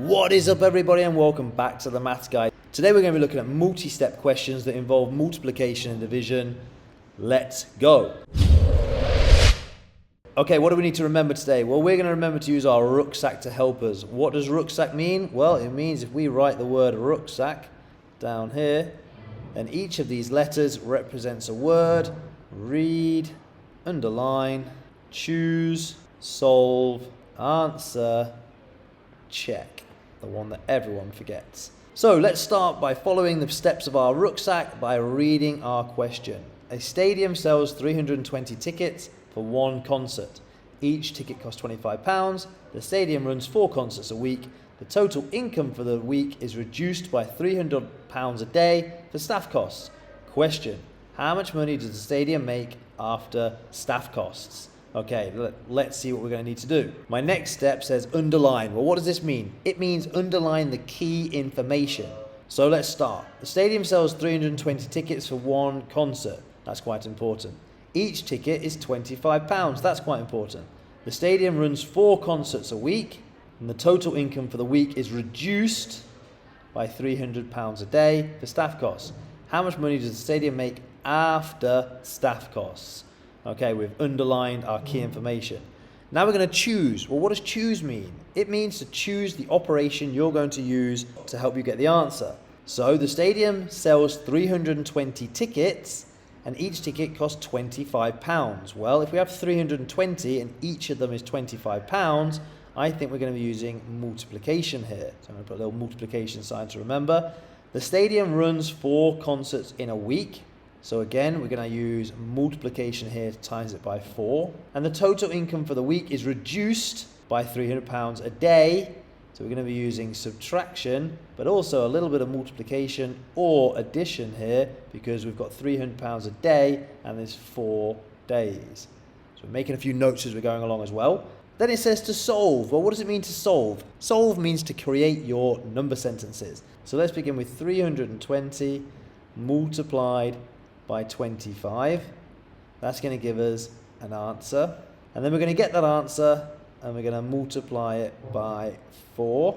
What is up, everybody, and welcome back to the Maths Guide. Today we're going to be looking at multi-step questions that involve multiplication and division. Let's go. Okay, what do we need to remember today? Well, we're going to remember to use our rucksack to help us. What does rucksack mean? Well, it means if we write the word rucksack down here, then each of these letters represents a word. Read, underline, choose, solve, answer, check. The one that everyone forgets. So let's start by following the steps of our rucksack by reading our question. A stadium sells 320 tickets for one concert. Each ticket costs £25. The stadium runs 4 concerts a week. The total income for the week is reduced by £300 a day for staff costs. Question: how much money does the stadium make after staff costs? Okay, let's see what we're going to need to do. My next step says underline. Well, what does this mean? It means underline the key information. So let's start. The stadium sells 320 tickets for one concert. That's quite important. Each ticket is £25. That's quite important. The stadium runs 4 concerts a week, and the total income for the week is reduced by £300 a day for staff costs. How much money does the stadium make after staff costs? Okay, we've underlined our key information. Now we're going to choose. Well, what does choose mean? It means to choose the operation you're going to use to help you get the answer. So the stadium sells 320 tickets and each ticket costs £25. Well, if we have 320 and each of them is £25, I think we're going to be using multiplication here. So I'm going to put a little multiplication sign to remember. The stadium runs 4 concerts in a week. So again, we're going to use multiplication here to times it by 4. And the total income for the week is reduced by £300 a day. So we're going to be using subtraction, but also a little bit of multiplication or addition here because we've got £300 a day and there's 4 days. So we're making a few notes as we're going along as well. Then it says to solve. Well, what does it mean to solve? Solve means to create your number sentences. So let's begin with 320 multiplied by 25. That's going to give us an answer. And then we're going to get that answer and we're going to multiply it by 4.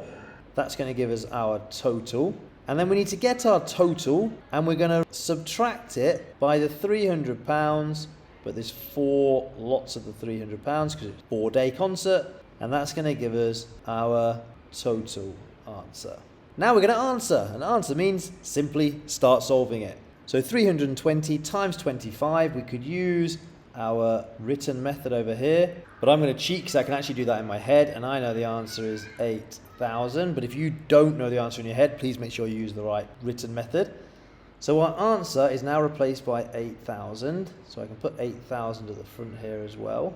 That's going to give us our total. And then we need to get our total and we're going to subtract it by the £300, but there's 4 lots of the £300 because it's a 4-day concert, and that's going to give us our total answer. Now we're going to answer. And answer means simply start solving it. So 320 times 25, we could use our written method over here, but I'm going to cheat because I can actually do that in my head, and I know the answer is 8,000. But if you don't know the answer in your head, please make sure you use the right written method. So our answer is now replaced by 8,000. So I can put 8,000 at the front here as well.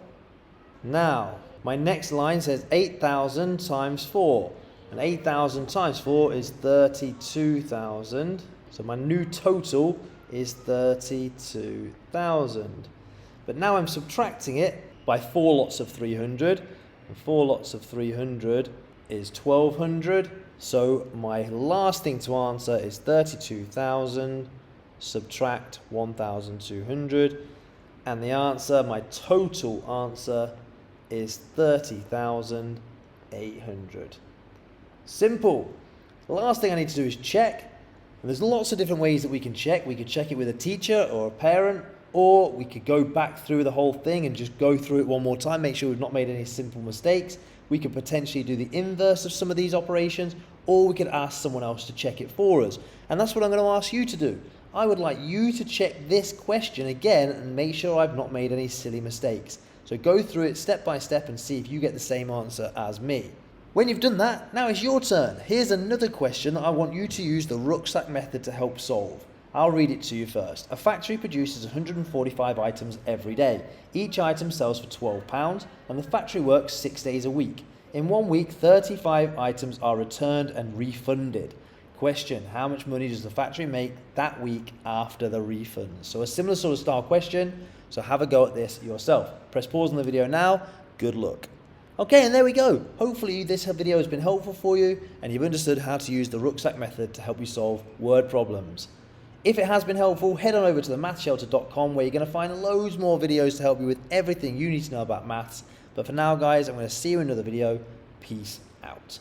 Now, my next line says 8,000 times 4. And 8,000 times 4 is 32,000. So my new total is 32,000. But now I'm subtracting it by 4 lots of 300. And 4 lots of 300 is 1,200. So my last thing to answer is 32,000, subtract 1,200. And the answer, my total answer, is 30,800. Simple. The last thing I need to do is check. And there's lots of different ways that we can check. We could check it with a teacher or a parent, or we could go back through the whole thing and just go through it one more time, make sure we've not made any simple mistakes. We could potentially do the inverse of some of these operations, or we could ask someone else to check it for us. And that's what I'm going to ask you to do. I would like you to check this question again and make sure I've not made any silly mistakes. So go through it step by step and see if you get the same answer as me. When you've done that, now it's your turn. Here's another question that I want you to use the rucksack method to help solve. I'll read it to you first. A factory produces 145 items every day. Each item sells for £12 and the factory works 6 days a week. In 1 week, 35 items are returned and refunded. Question: how much money does the factory make that week after the refunds? So a similar sort of style question, so have a go at this yourself. Press pause on the video now. Good luck. Okay, and there we go. Hopefully this video has been helpful for you and you've understood how to use the rucksack method to help you solve word problems. If it has been helpful, head on over to themathshelter.com where you're going to find loads more videos to help you with everything you need to know about maths. But for now, guys, I'm going to see you in another video. Peace out.